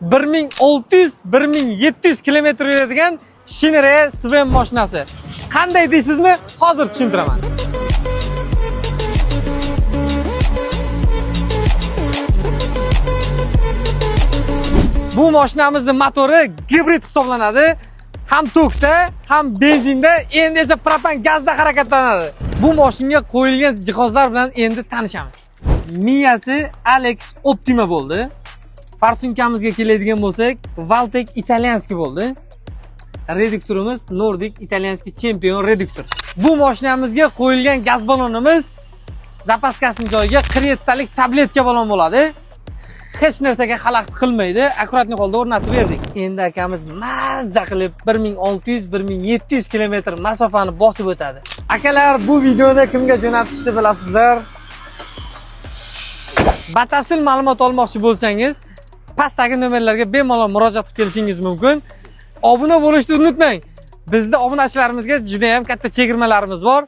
1600-1700 kilometr yuradigan Shinere Sven mashinasi. Qanday deysizmi? Hozir tushuntiraman. Bu mashinamizning motori gibrid hisoblanadi. Ham tokda, ham benzinda, endi esa propan gazda harakatlanadi. Bu mashinaga qo'yilgan jihozlar bilan endi tanishamiz. Miyasi Alex Optima bo'ldi. Farsunkamizga keladigan bo'lsak, Valtec Italianski bo'ldi. Reduktorimiz Nordic Italianski Champion reduktor. Bu mashinamizga qo'yilgan gaz ballonimiz zapaskasining joyiga 47 talik tabletka ballon bo'ladi. Hech narsaga xalaqit qilmaydi, akkuratli holda o'rnatib berdik. Endi akamiz mazza qilib 1600-1700 kilometr masofani bosib o'tadi. Akalar, bu videoni kimga jo'natishni bilasizlar? Batafsil ma'lumot olmoqchi bo'lsangiz, pastdagi nomerlarga bemalol murojaat qilib kelishingiz mumkin. Obuna bo'lishni unutmang. Bizda obunachilarimizga juda ham katta chegirmalarimiz bor.